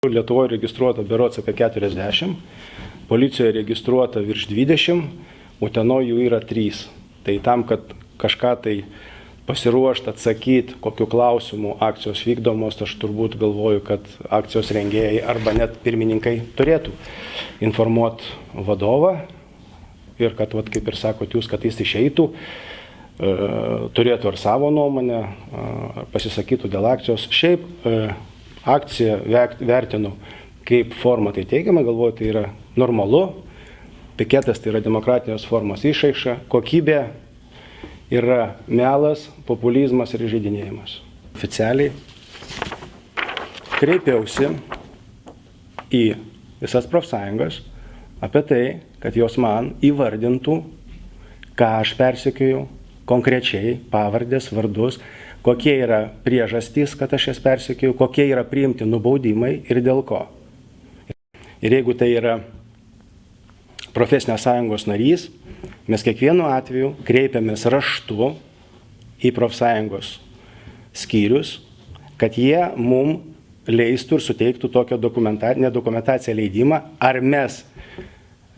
Lietuvoje registruota berods apie 40, policijoje registruota virš 20, Utenoje jų yra 3. Tai tam, kad kažką tai pasiruošti, atsakyti, kokiu klausimu akcijos vykdomos, aš turbūt galvoju, kad akcijos rengėjai arba net pirmininkai turėtų informuoti vadovą ir kad, kaip ir sakot jūs, kad jis išeitų, turėtų ar savo nuomonę, pasisakytų dėl akcijos. Šiaip akciją vertinu kaip formą, tai teigiamai, galvoju, tai yra normalu. Piketas tai yra demokratinės formos išraiška, kokybė yra melas, populizmas ir įžeidinėjimas. Oficialiai kreipiausi į visas profsąjungas apie tai, kad jos man įvardintų, ką aš persekioju, konkrečiai pavardės, vardus, kokie yra priežastys, kad aš jas persekioju, kokie yra priimti nubaudimai ir dėl ko. Ir jeigu tai yra profesinės sąjungos narys, mes kiekvienu atveju kreipiamės raštu į profsąjungos skyrius, kad jie mum leistų ir suteiktų tokią dokumentaciją leidimą, ar mes,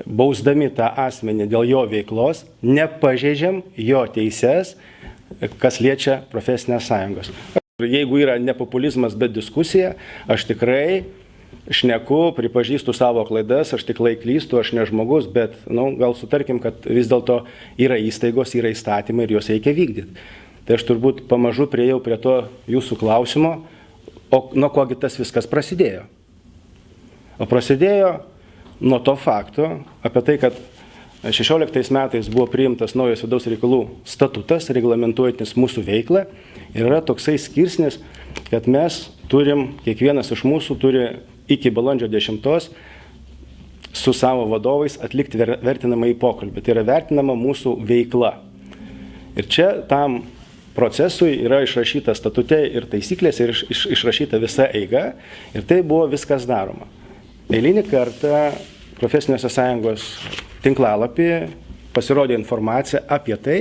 bausdami tą asmenį dėl jo veiklos, nepažeidžiam jo teises, kas liečia profesinės sąjungos. Jeigu yra ne populizmas, bet diskusija, aš tikrai šneku, pripažįstu savo klaidas, aš tikrai klystu, aš ne žmogus, bet gal sutarkim, kad vis dėlto yra įstaigos, yra įstatymai ir juos reikia vykdyti. Tai aš turbūt pamažu priejau prie to jūsų klausimo, o nuo kogi tas viskas prasidėjo. O prasidėjo nuo to fakto, apie tai, kad 16 metais buvo priimtas naujas vidaus reikalų statutas, reglamentuojantis mūsų veiklą, ir yra toksai skirsnis, kad mes turim, kiekvienas iš mūsų turi iki balandžio 10 su savo vadovais atlikti vertinamąjį pokalbį. Tai yra vertinama mūsų veikla. Ir čia tam procesui yra išrašyta statute ir taisyklės, ir išrašyta visa eiga, ir tai buvo viskas daroma. Eilinį kartą profesinės sąjungos tinklalapį pasirodė informacija apie tai,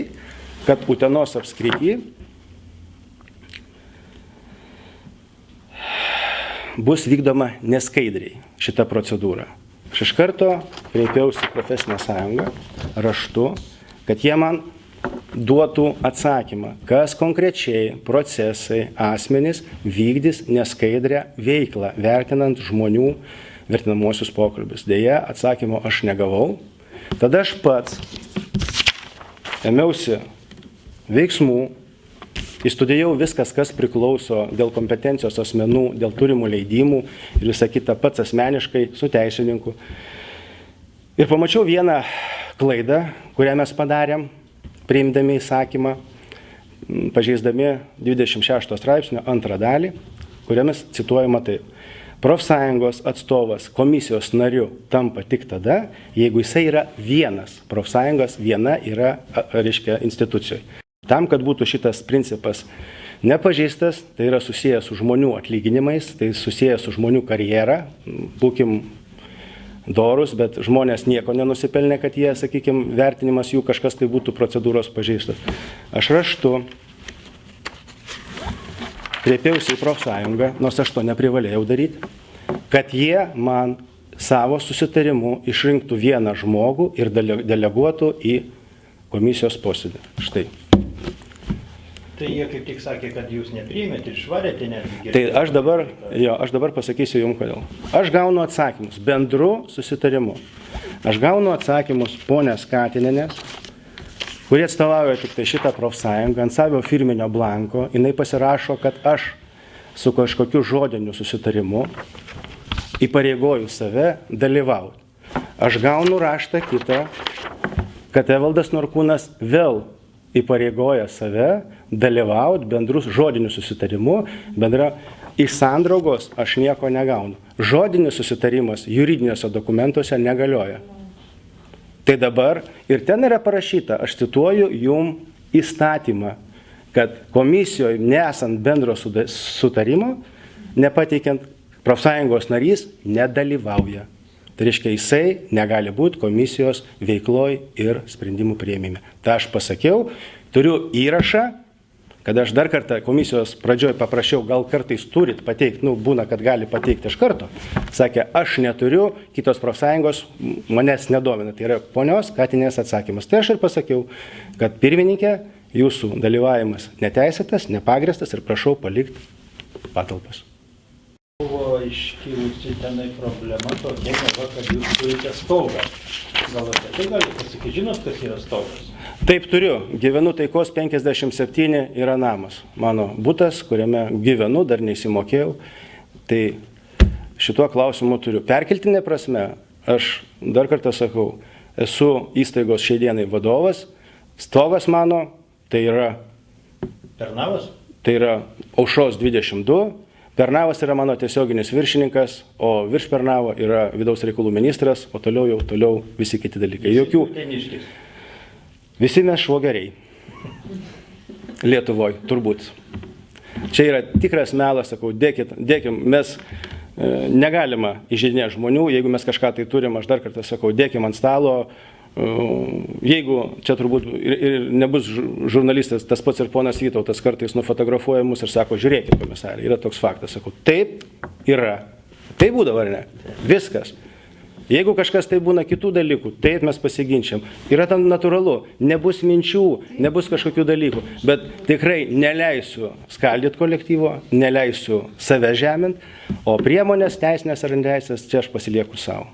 kad Utenos apskrity bus vykdoma neskaidriai šita procedūra. Aš iš karto kreipiausi profesinę sąjungą raštu, kad jie man duotų atsakymą, kas konkrečiai procesai asmenys vykdys neskaidrią veiklą, vertinant žmonių vertinamosius pokalbius. Deja, atsakymo aš negavau. Tada aš pats ėmiausi veiksmų, įstudijau viskas, kas priklauso dėl kompetencijos asmenų, dėl turimų leidimų ir visą kitą pats asmeniškai su teisininku. Ir pamačiau vieną klaidą, kurią mes padarėm, priimdami įsakymą, pažeisdami 26 straipsnio 2 dalį, kuriamis cituojama taip. Profsąjungos atstovas komisijos nariu tampa tik tada, jeigu jisai yra vienas. Profsąjungos viena yra, reiškia, institucijoje. Tam, kad būtų šitas principas nepažeistas, tai yra susijęs su žmonių atlyginimais, tai susijęs su žmonių karjera, būkim dorus, bet žmonės nieko nenusipelnė, kad jie, sakykim, vertinimas jų kažkas tai būtų procedūros pažeistas. Aš raštu kreipiausi į profsąjungą, nors aš to neprivalėjau daryti, kad jie man savo susitarimu išrinktų vieną žmogų ir deleguotų į komisijos posėdį. Štai. Tai jie kaip tik sakė, kad jūs nepriimėte ir švarėte netgi. Tai aš dabar pasakysiu jums kodėl. Aš gaunu atsakymus bendru susitarimu. Aš gaunu atsakymus ponės Katinenės, kurie atstovauja tik tai šitą profsąjungą, ant savo firminio blanko. Jinai pasirašo, kad aš su kažkokiu žodiniu susitarimu įpareigoju save dalyvauti. Aš gaunu raštą kitą, kad Evaldas Norkūnas vėl įpareigoja save dalyvauti bendrus žodinius susitarimu, iš sandraugos aš nieko negaunu. Žodinis susitarimas juridiniuose dokumentuose negalioja. Tai dabar ir ten yra parašyta, aš cituoju jum įstatymą, kad komisijoje nesant bendro sutarimo, nepateikiant, profsąjungos narys nedalyvauja. Tai reiškia, jisai negali būti komisijos veikloj ir sprendimų priėmime. Tai aš pasakiau, turiu įrašą, kad aš dar kartą komisijos pradžioj paprašiau, gal kartais turit pateikti, būna, kad gali pateikti iš karto. Sakė, aš neturiu, kitos profsąjungos manęs nedomina. Tai yra ponios Katinės atsakymas. Tai aš ir pasakiau, kad pirmininkė, jūsų dalyvavimas neteisėtas, nepagristas ir prašau palikti patalpas. Buvo iškilusi tenai problema tokia, kad jūs turite stogą. Gal apie tai galite pasakyti, žinot, kas yra stogas? Taip turiu. Gyvenu Taikos 57, yra namas. Mano butas, kuriame gyvenu, dar neįsimokėjau. Tai šituo klausimu turiu. Perkeltinė prasme, aš dar kartą sakau, esu įstaigos šiai dienai vadovas. Stogas mano, tai yra Pernavas? Tai yra Aušros 22. Pernavas yra mano tiesioginis viršininkas, o virš Pernavo yra vidaus reikalų ministras, o toliau visi kiti dalykai. Jokių. Visi mes švogeriai. Lietuvoj, turbūt. Čia yra tikras melas, sakau, dėkim, mes negalima įžeidinėti žmonių, jeigu mes kažką tai turim, aš dar kartą sakau, dėkim ant stalo. Jeigu čia turbūt ir nebus žurnalistas, tas pats ir ponas Vytautas kartais nufotografuoja mus ir sako, žiūrėkit, komisarė, yra toks faktas. Sakau, taip yra. Taip būdavo, ar ne? Viskas. Jeigu kažkas tai būna kitų dalykų, taip mes pasiginčiam. Yra tam natūralu, nebus minčių, nebus kažkokių dalykų, bet tikrai neleisiu skaldyti kolektyvo, neleisiu save žemint, o priemonės teisinės ar neteisės čia aš pasilieku savo.